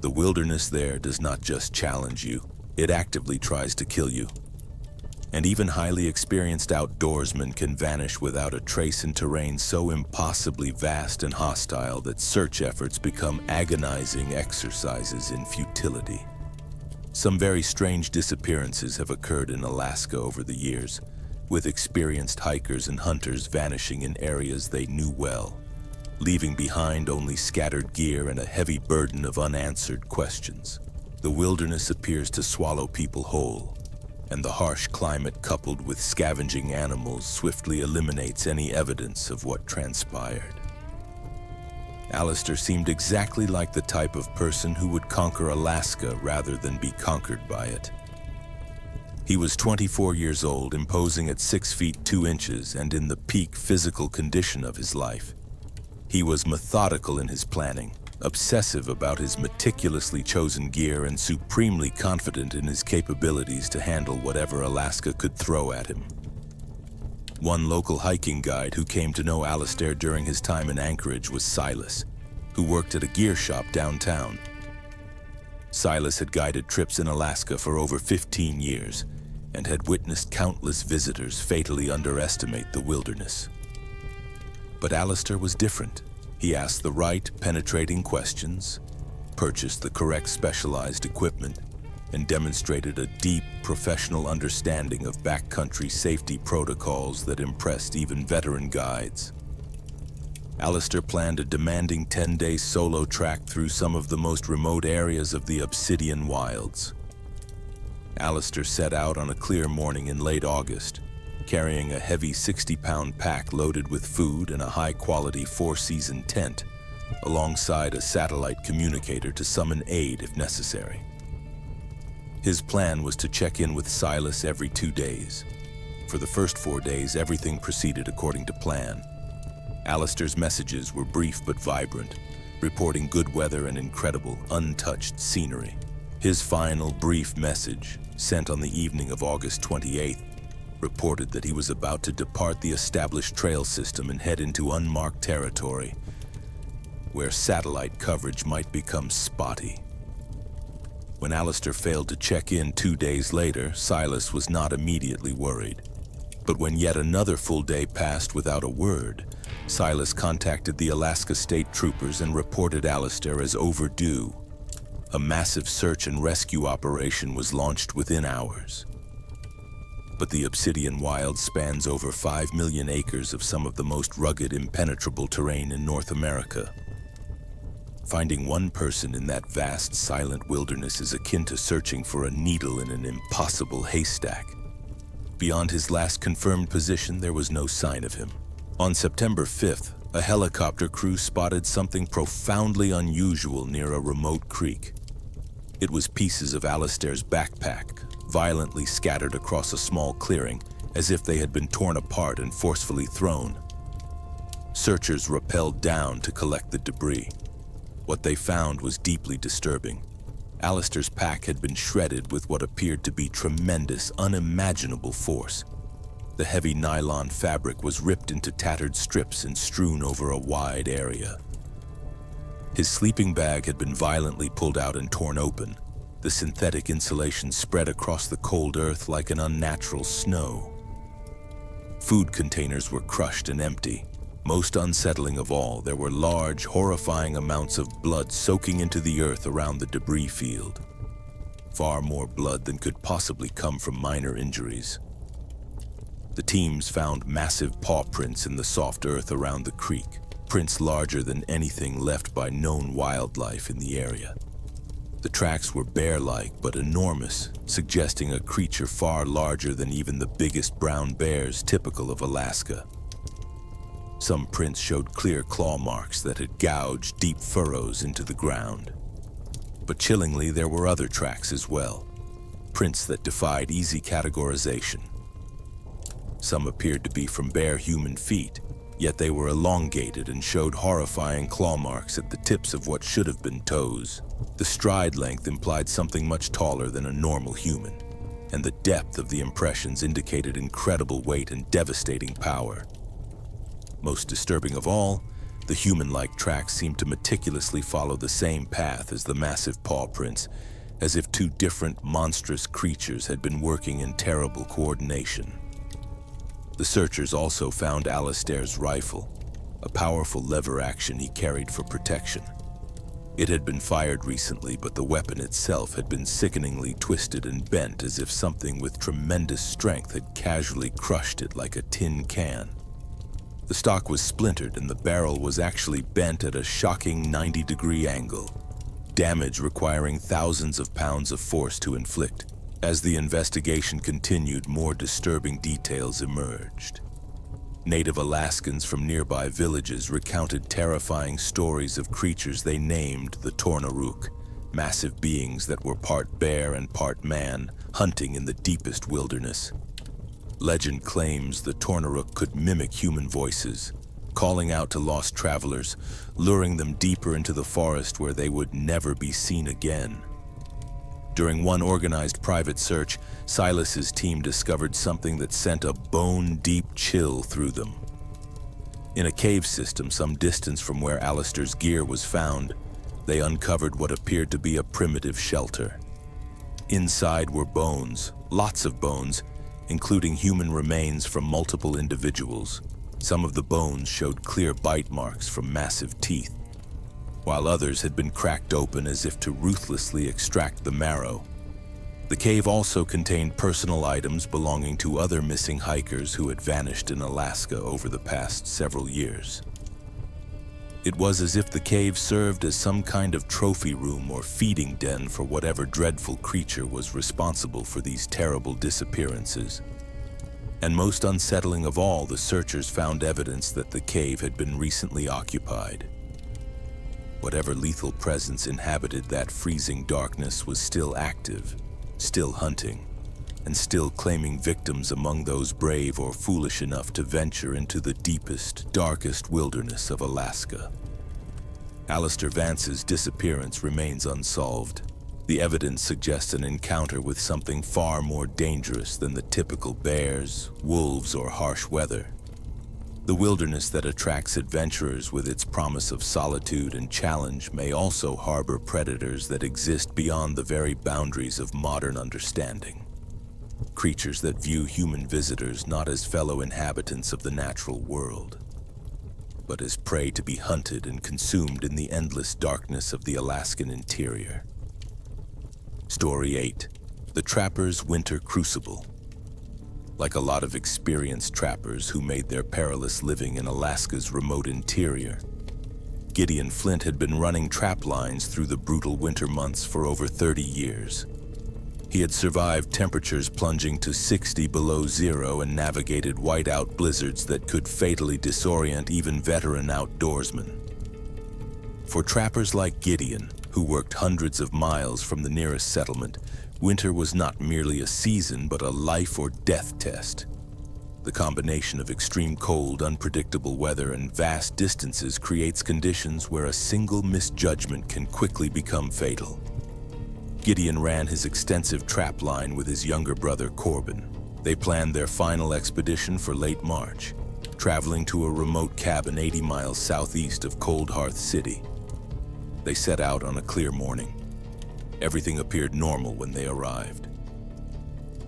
the wilderness there does not just challenge you, it actively tries to kill you. And even highly experienced outdoorsmen can vanish without a trace in terrain so impossibly vast and hostile that search efforts become agonizing exercises in futility. Some very strange disappearances have occurred in Alaska over the years, with experienced hikers and hunters vanishing in areas they knew well, leaving behind only scattered gear and a heavy burden of unanswered questions. The wilderness appears to swallow people whole, and the harsh climate coupled with scavenging animals swiftly eliminates any evidence of what transpired. Alistair seemed exactly like the type of person who would conquer Alaska rather than be conquered by it. He was 24 years old, imposing at 6 feet 2 inches and in the peak physical condition of his life. He was methodical in his planning, obsessive about his meticulously chosen gear, and supremely confident in his capabilities to handle whatever Alaska could throw at him. One local hiking guide who came to know Alistair during his time in Anchorage was Silas, who worked at a gear shop downtown. Silas had guided trips in Alaska for over 15 years and had witnessed countless visitors fatally underestimate the wilderness. But Alistair was different. He asked the right, penetrating questions, purchased the correct specialized equipment, and demonstrated a deep, professional understanding of backcountry safety protocols that impressed even veteran guides. Alistair planned a demanding 10-day solo trek through some of the most remote areas of the Obsidian Wilds. Alistair set out on a clear morning in late August, carrying a heavy 60-pound pack loaded with food and a high-quality 4-season tent, alongside a satellite communicator to summon aid if necessary. His plan was to check in with Silas every 2 days. For the first 4 days, everything proceeded according to plan. Alistair's messages were brief but vibrant, reporting good weather and incredible, untouched scenery. His final brief message, sent on the evening of August 28th, reported that he was about to depart the established trail system and head into unmarked territory, where satellite coverage might become spotty. When Alistair failed to check in 2 days later, Silas was not immediately worried. But when yet another full day passed without a word, Silas contacted the Alaska State Troopers and reported Alistair as overdue. A massive search and rescue operation was launched within hours. But the Obsidian Wild spans over 5 million acres of some of the most rugged, impenetrable terrain in North America. Finding one person in that vast, silent wilderness is akin to searching for a needle in an impossible haystack. Beyond his last confirmed position, there was no sign of him. On September 5th, a helicopter crew spotted something profoundly unusual near a remote creek. It was pieces of Alistair's backpack, violently scattered across a small clearing, as if they had been torn apart and forcefully thrown. Searchers rappelled down to collect the debris. What they found was deeply disturbing. Alistair's pack had been shredded with what appeared to be tremendous, unimaginable force. The heavy nylon fabric was ripped into tattered strips and strewn over a wide area. His sleeping bag had been violently pulled out and torn open. The synthetic insulation spread across the cold earth like an unnatural snow. Food containers were crushed and empty. Most unsettling of all, there were large, horrifying amounts of blood soaking into the earth around the debris field. Far more blood than could possibly come from minor injuries. The teams found massive paw prints in the soft earth around the creek, prints larger than anything left by known wildlife in the area. The tracks were bear-like but enormous, suggesting a creature far larger than even the biggest brown bears typical of Alaska. Some prints showed clear claw marks that had gouged deep furrows into the ground. But chillingly, there were other tracks as well, prints that defied easy categorization. Some appeared to be from bare human feet, yet they were elongated and showed horrifying claw marks at the tips of what should have been toes. The stride length implied something much taller than a normal human, and the depth of the impressions indicated incredible weight and devastating power. Most disturbing of all, the human-like tracks seemed to meticulously follow the same path as the massive paw prints, as if two different, monstrous creatures had been working in terrible coordination. The searchers also found Alistair's rifle, a powerful lever action he carried for protection. It had been fired recently, but the weapon itself had been sickeningly twisted and bent as if something with tremendous strength had casually crushed it like a tin can. The stock was splintered and the barrel was actually bent at a shocking 90-degree angle, damage requiring thousands of pounds of force to inflict. As the investigation continued, more disturbing details emerged. Native Alaskans from nearby villages recounted terrifying stories of creatures they named the Tornaruk, massive beings that were part bear and part man, hunting in the deepest wilderness. Legend claims the Tornaruk could mimic human voices, calling out to lost travelers, luring them deeper into the forest where they would never be seen again. During one organized private search, Silas's team discovered something that sent a bone-deep chill through them. In a cave system some distance from where Alistair's gear was found, they uncovered what appeared to be a primitive shelter. Inside were bones, lots of bones, including human remains from multiple individuals. Some of the bones showed clear bite marks from massive teeth, while others had been cracked open as if to ruthlessly extract the marrow. The cave also contained personal items belonging to other missing hikers who had vanished in Alaska over the past several years. It was as if the cave served as some kind of trophy room or feeding den for whatever dreadful creature was responsible for these terrible disappearances. And most unsettling of all, the searchers found evidence that the cave had been recently occupied. Whatever lethal presence inhabited that freezing darkness was still active, still hunting, and still claiming victims among those brave or foolish enough to venture into the deepest, darkest wilderness of Alaska. Alistair Vance's disappearance remains unsolved. The evidence suggests an encounter with something far more dangerous than the typical bears, wolves, or harsh weather. The wilderness that attracts adventurers with its promise of solitude and challenge may also harbor predators that exist beyond the very boundaries of modern understanding. Creatures that view human visitors not as fellow inhabitants of the natural world, but as prey to be hunted and consumed in the endless darkness of the Alaskan interior. Story 8. The Trapper's Winter Crucible. Like a lot of experienced trappers who made their perilous living in Alaska's remote interior, Gideon Flint had been running trap lines through the brutal winter months for over 30 years. He had survived temperatures plunging to 60 below zero and navigated whiteout blizzards that could fatally disorient even veteran outdoorsmen. For trappers like Gideon, who worked hundreds of miles from the nearest settlement, winter was not merely a season but a life or death test. The combination of extreme cold, unpredictable weather, and vast distances creates conditions where a single misjudgment can quickly become fatal. Gideon ran his extensive trap line with his younger brother Corbin. They planned their final expedition for late March, traveling to a remote cabin 80 miles southeast of Cold Hearth City. They set out on a clear morning. Everything appeared normal when they arrived.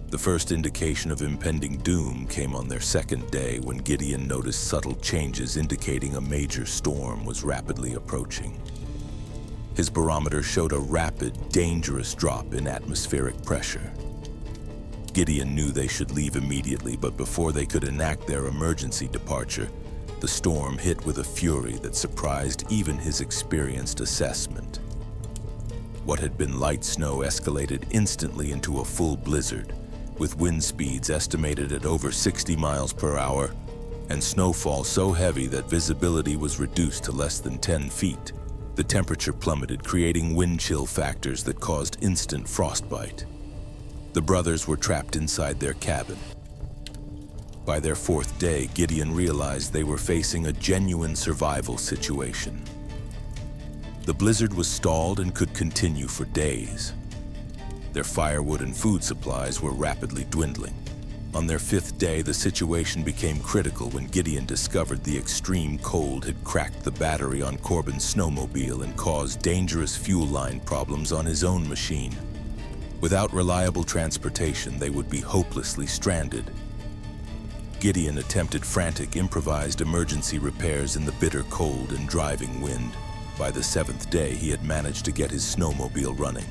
The first indication of impending doom came on their second day when Gideon noticed subtle changes indicating a major storm was rapidly approaching. His barometer showed a rapid, dangerous drop in atmospheric pressure. Gideon knew they should leave immediately, but before they could enact their emergency departure, the storm hit with a fury that surprised even his experienced assessment. What had been light snow escalated instantly into a full blizzard, with wind speeds estimated at over 60 miles per hour, and snowfall so heavy that visibility was reduced to less than 10 feet. The temperature plummeted, creating wind chill factors that caused instant frostbite. The brothers were trapped inside their cabin. By their fourth day, Gideon realized they were facing a genuine survival situation. The blizzard was stalled and could continue for days. Their firewood and food supplies were rapidly dwindling. On their fifth day, the situation became critical when Gideon discovered the extreme cold had cracked the battery on Corbin's snowmobile and caused dangerous fuel line problems on his own machine. Without reliable transportation, they would be hopelessly stranded. Gideon attempted frantic, improvised emergency repairs in the bitter cold and driving wind. By the seventh day, he had managed to get his snowmobile running,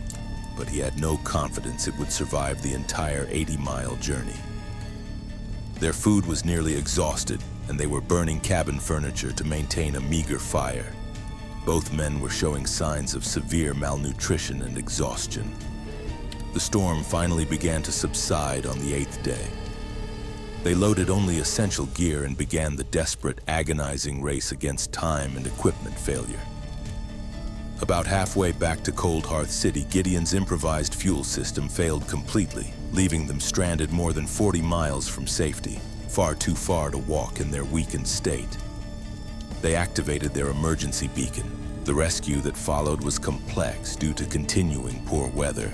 but he had no confidence it would survive the entire 80-mile journey. Their food was nearly exhausted, and they were burning cabin furniture to maintain a meager fire. Both men were showing signs of severe malnutrition and exhaustion. The storm finally began to subside on the eighth day. They loaded only essential gear and began the desperate, agonizing race against time and equipment failure. About halfway back to Cold Hearth City, Gideon's improvised fuel system failed completely, leaving them stranded more than 40 miles from safety, far too far to walk in their weakened state. They activated their emergency beacon. The rescue that followed was complex due to continuing poor weather.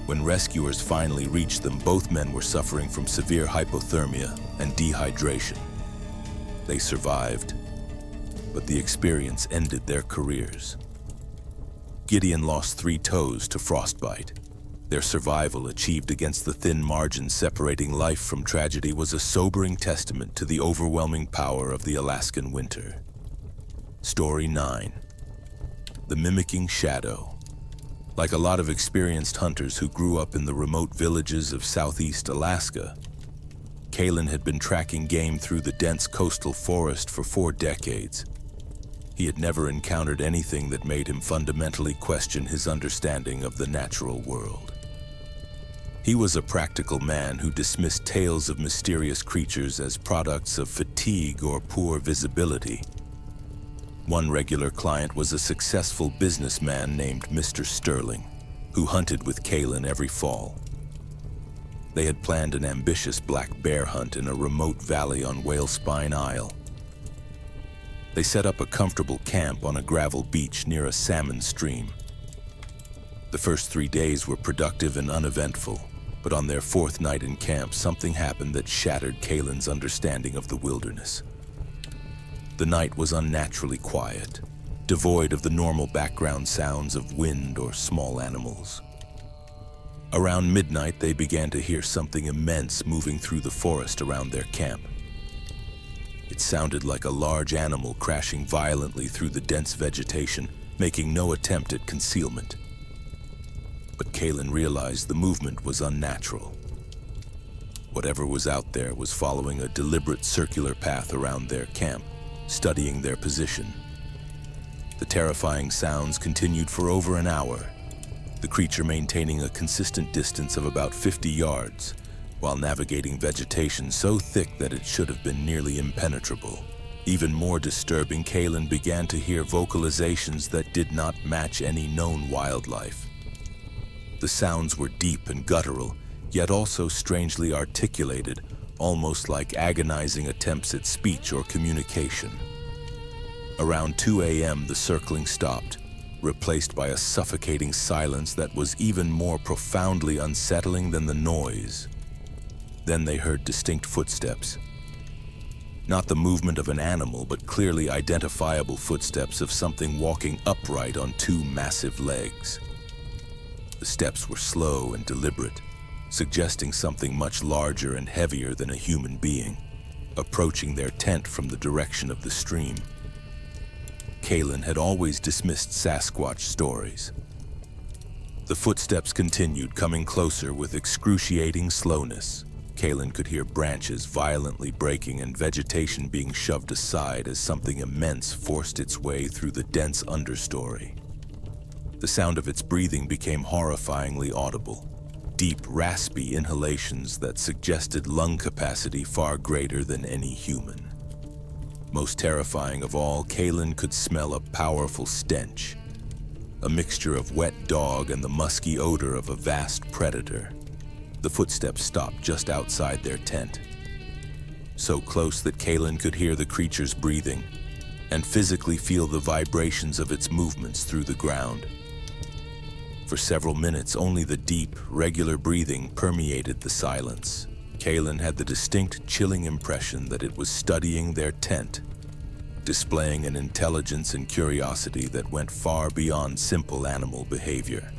When rescuers finally reached them, both men were suffering from severe hypothermia and dehydration. They survived, but the experience ended their careers. Gideon lost 3 toes to frostbite. Their survival, achieved against the thin margin separating life from tragedy, was a sobering testament to the overwhelming power of the Alaskan winter. Story 9. The Mimicking Shadow. Like a lot of experienced hunters who grew up in the remote villages of southeast Alaska, Kalen had been tracking game through the dense coastal forest for 4 decades. He had never encountered anything that made him fundamentally question his understanding of the natural world. He was a practical man who dismissed tales of mysterious creatures as products of fatigue or poor visibility. One regular client was a successful businessman named Mr. Sterling, who hunted with Kalen every fall. They had planned an ambitious black bear hunt in a remote valley on Whalespine Isle. They set up a comfortable camp on a gravel beach near a salmon stream. The first 3 days were productive and uneventful, but on their 4th night in camp, something happened that shattered Kalen's understanding of the wilderness. The night was unnaturally quiet, devoid of the normal background sounds of wind or small animals. Around midnight, they began to hear something immense moving through the forest around their camp. It sounded like a large animal crashing violently through the dense vegetation, making no attempt at concealment. But Kalen realized the movement was unnatural. Whatever was out there was following a deliberate circular path around their camp, studying their position. The terrifying sounds continued for over an hour, the creature maintaining a consistent distance of about 50 yards, while navigating vegetation so thick that it should have been nearly impenetrable. Even more disturbing, Kalen began to hear vocalizations that did not match any known wildlife. The sounds were deep and guttural, yet also strangely articulated, almost like agonizing attempts at speech or communication. Around 2 a.m., the circling stopped, replaced by a suffocating silence that was even more profoundly unsettling than the noise. Then they heard distinct footsteps. Not the movement of an animal, but clearly identifiable footsteps of something walking upright on two massive legs. The steps were slow and deliberate, suggesting something much larger and heavier than a human being, approaching their tent from the direction of the stream. Kalen had always dismissed Sasquatch stories. The footsteps continued, coming closer with excruciating slowness. Kalen could hear branches violently breaking and vegetation being shoved aside as something immense forced its way through the dense understory. The sound of its breathing became horrifyingly audible, deep, raspy inhalations that suggested lung capacity far greater than any human. Most terrifying of all, Kalen could smell a powerful stench, a mixture of wet dog and the musky odor of a vast predator. The footsteps stopped just outside their tent, so close that Kalen could hear the creature's breathing and physically feel the vibrations of its movements through the ground. For several minutes, only the deep, regular breathing permeated the silence. Kalen had the distinct, chilling impression that it was studying their tent, displaying an intelligence and curiosity that went far beyond simple animal behavior.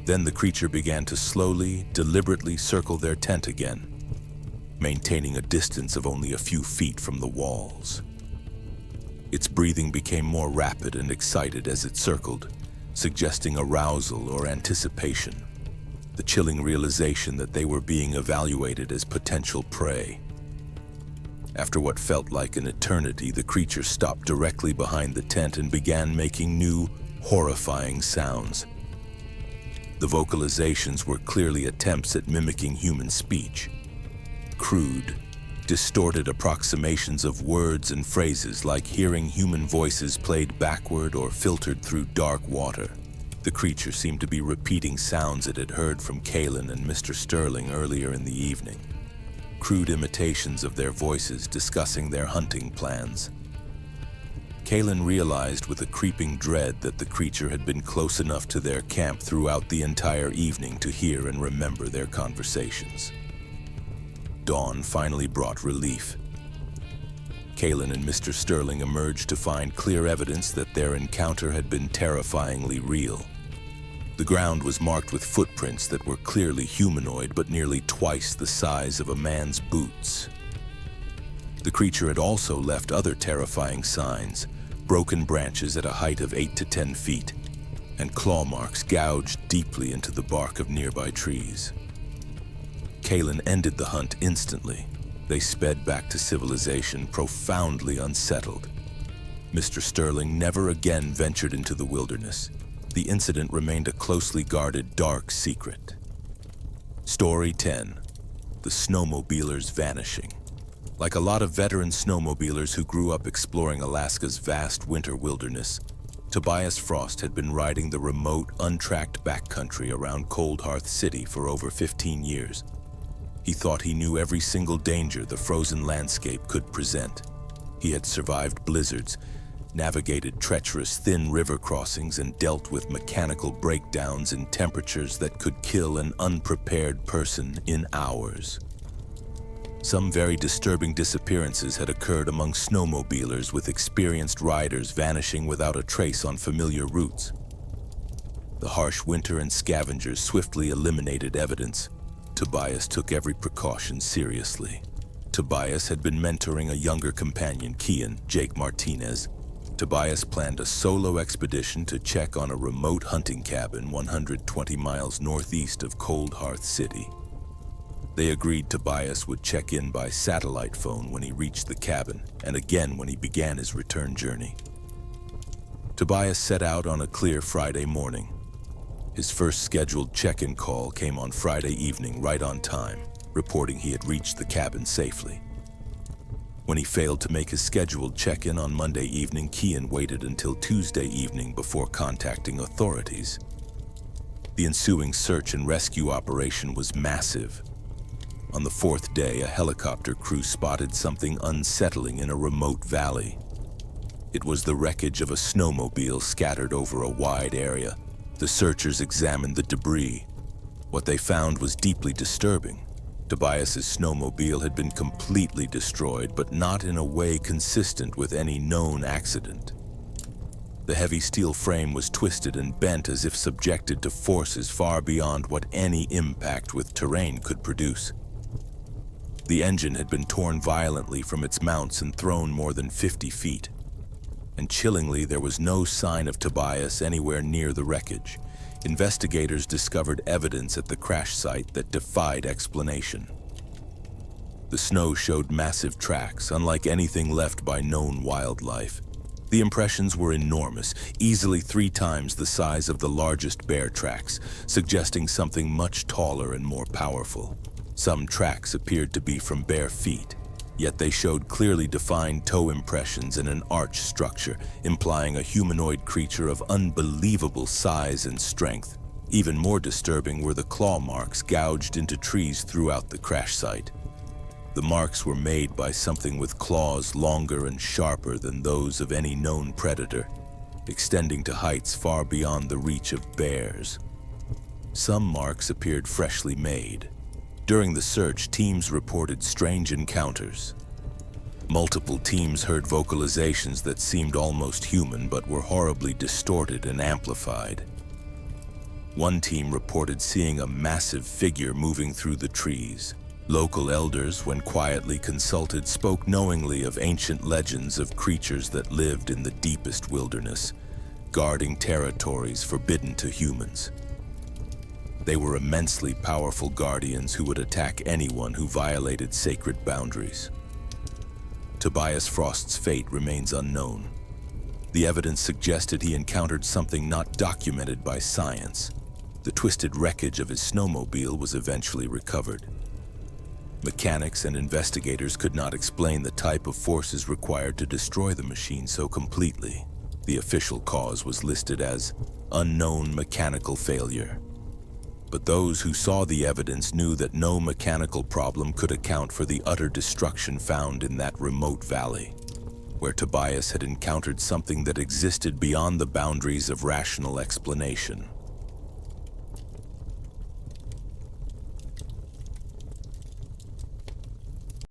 Then the creature began to slowly, deliberately circle their tent again, maintaining a distance of only a few feet from the walls. Its breathing became more rapid and excited as it circled, suggesting arousal or anticipation, the chilling realization that they were being evaluated as potential prey. After what felt like an eternity, the creature stopped directly behind the tent and began making new, horrifying sounds. The vocalizations were clearly attempts at mimicking human speech. Crude, distorted approximations of words and phrases, like hearing human voices played backward or filtered through dark water. The creature seemed to be repeating sounds it had heard from Kalen and Mr. Sterling earlier in the evening. Crude imitations of their voices discussing their hunting plans. Kalen realized with a creeping dread that the creature had been close enough to their camp throughout the entire evening to hear and remember their conversations. Dawn finally brought relief. Kalen and Mr. Sterling emerged to find clear evidence that their encounter had been terrifyingly real. The ground was marked with footprints that were clearly humanoid, but nearly twice the size of a man's boots. The creature had also left other terrifying signs, broken branches at a height of 8 to 10 feet, and claw marks gouged deeply into the bark of nearby trees. Kalen ended the hunt instantly. They sped back to civilization, profoundly unsettled. Mr. Sterling never again ventured into the wilderness. The incident remained a closely guarded, dark secret. Story 10. The Snowmobiler's Vanishing. Like a lot of veteran snowmobilers who grew up exploring Alaska's vast winter wilderness, Tobias Frost had been riding the remote, untracked backcountry around Cold Hearth City for over 15 years. He thought he knew every single danger the frozen landscape could present. He had survived blizzards, navigated treacherous thin river crossings, and dealt with mechanical breakdowns in temperatures that could kill an unprepared person in hours. Some very disturbing disappearances had occurred among snowmobilers, with experienced riders vanishing without a trace on familiar routes. The harsh winter and scavengers swiftly eliminated evidence. Tobias took every precaution seriously. Tobias had been mentoring a younger companion, Jake Martinez. Tobias planned a solo expedition to check on a remote hunting cabin 120 miles northeast of Cold Hearth City. They agreed Tobias would check in by satellite phone when he reached the cabin, and again when he began his return journey. Tobias set out on a clear Friday morning. His first scheduled check-in call came on Friday evening right on time, reporting he had reached the cabin safely. When he failed to make his scheduled check-in on Monday evening, Kian waited until Tuesday evening before contacting authorities. The ensuing search and rescue operation was massive. On the fourth day, a helicopter crew spotted something unsettling in a remote valley. It was the wreckage of a snowmobile scattered over a wide area. The searchers examined the debris. What they found was deeply disturbing. Tobias's snowmobile had been completely destroyed, but not in a way consistent with any known accident. The heavy steel frame was twisted and bent as if subjected to forces far beyond what any impact with terrain could produce. The engine had been torn violently from its mounts and thrown more than 50 feet. And chillingly, there was no sign of Tobias anywhere near the wreckage. Investigators discovered evidence at the crash site that defied explanation. The snow showed massive tracks, unlike anything left by known wildlife. The impressions were enormous, easily 3 times the size of the largest bear tracks, suggesting something much taller and more powerful. Some tracks appeared to be from bare feet, yet they showed clearly defined toe impressions and an arch structure, implying a humanoid creature of unbelievable size and strength. Even more disturbing were the claw marks gouged into trees throughout the crash site. The marks were made by something with claws longer and sharper than those of any known predator, extending to heights far beyond the reach of bears. Some marks appeared freshly made. During the search, teams reported strange encounters. Multiple teams heard vocalizations that seemed almost human but were horribly distorted and amplified. One team reported seeing a massive figure moving through the trees. Local elders, when quietly consulted, spoke knowingly of ancient legends of creatures that lived in the deepest wilderness, guarding territories forbidden to humans. They were immensely powerful guardians who would attack anyone who violated sacred boundaries. Tobias Frost's fate remains unknown. The evidence suggested he encountered something not documented by science. The twisted wreckage of his snowmobile was eventually recovered. Mechanics and investigators could not explain the type of forces required to destroy the machine so completely. The official cause was listed as unknown mechanical failure. But those who saw the evidence knew that no mechanical problem could account for the utter destruction found in that remote valley, where Tobias had encountered something that existed beyond the boundaries of rational explanation.